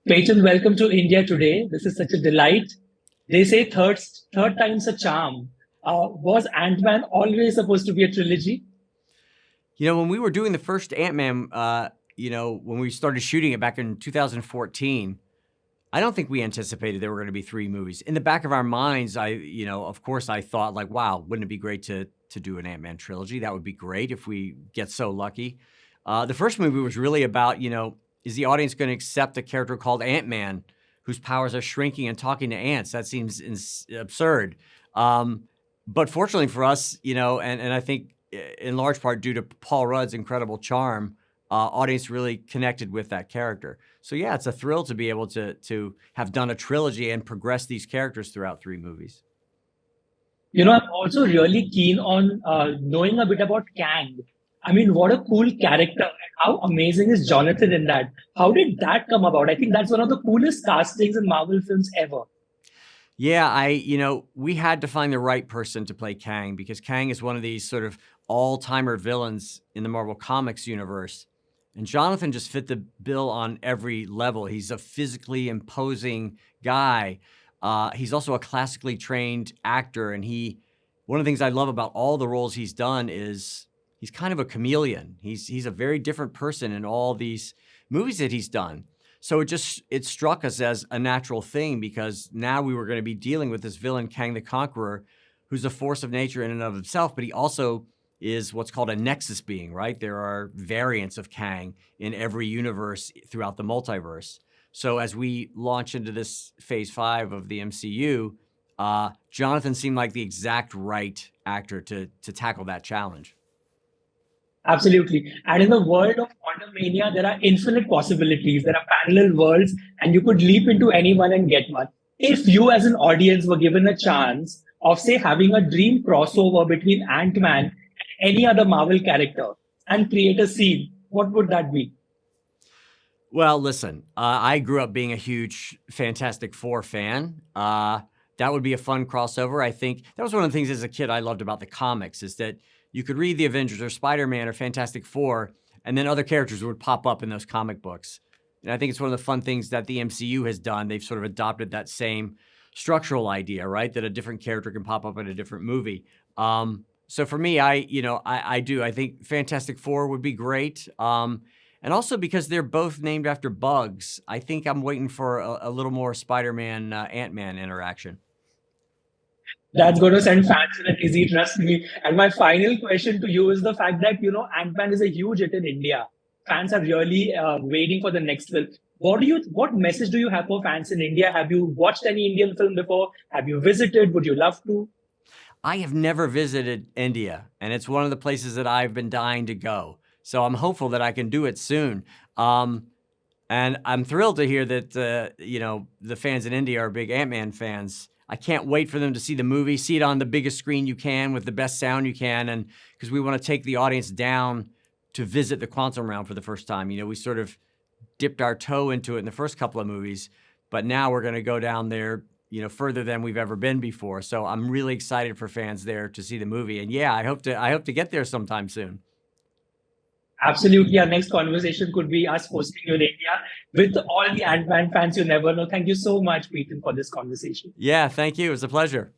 Peyton, welcome to India today. This is such a delight. They say third time's a charm. Was Ant-Man always supposed to be a trilogy? When we were doing the first Ant-Man, when we started shooting it back in 2014, I don't think we anticipated there were going to be 3 movies. In the back of our minds, of course, I thought like, wow, wouldn't it be great to do an Ant-Man trilogy? That would be great if we get so lucky. The first movie was really about, is the audience going to accept a character called Ant-Man whose powers are shrinking and talking to ants? That seems absurd. But fortunately for us, and I think in large part due to Paul Rudd's incredible charm, audience really connected with that character. So yeah, it's a thrill to be able to have done a trilogy and progress these characters throughout 3 movies. I'm also really keen on knowing a bit about Kang. I mean, what a cool character. And how amazing is Jonathan in that? How did that come about? I think that's one of the coolest castings in Marvel films ever. Yeah, we had to find the right person to play Kang because Kang is one of these sort of all-timer villains in the Marvel Comics universe. And Jonathan just fit the bill on every level. He's a physically imposing guy. He's also a classically trained actor. And one of the things I love about all the roles he's done is he's kind of a chameleon. He's a very different person in all these movies that he's done. So it struck us as a natural thing because now we were going to be dealing with this villain, Kang the Conqueror, who's a force of nature in and of himself, but he also is what's called a nexus being, right? There are variants of Kang in every universe throughout the multiverse. So as we launch into this phase 5 of the MCU, Jonathan seemed like the exact right actor to tackle that challenge. Absolutely. And in the world of Quantumania, there are infinite possibilities. There are parallel worlds, and you could leap into anyone and get one. If you, as an audience, were given a chance of, say, having a dream crossover between Ant-Man and any other Marvel character and create a scene, what would that be? Well, listen, I grew up being a huge Fantastic Four fan. That would be a fun crossover. I think that was one of the things as a kid I loved about the comics is that you could read the Avengers or Spider-Man or Fantastic Four, and then other characters would pop up in those comic books. And I think it's one of the fun things that the MCU has done. They've sort of adopted that same structural idea, right? That a different character can pop up in a different movie. So for me, I do. I think Fantastic Four would be great. And also because they're both named after bugs, I think I'm waiting for a little more Spider-Man, Ant-Man interaction. That's going to send fans in a dizzy, trust me. And my final question to you is the fact that, Ant-Man is a huge hit in India. Fans are really waiting for the next film. What message do you have for fans in India? Have you watched any Indian film before? Have you visited? Would you love to? I have never visited India, and it's one of the places that I've been dying to go. So I'm hopeful that I can do it soon. And I'm thrilled to hear that, the fans in India are big Ant-Man fans. I can't wait for them to see the movie, see it on the biggest screen you can with the best sound you can. And because we want to take the audience down to visit the quantum realm for the first time. We sort of dipped our toe into it in the first couple of movies, but now we're going to go down there, further than we've ever been before. So I'm really excited for fans there to see the movie. And yeah, I hope to get there sometime soon. Absolutely. Our next conversation could be us hosting you in India with all the Ant-Man fans you never know. Thank you so much, Peyton, for this conversation. Yeah, thank you. It was a pleasure.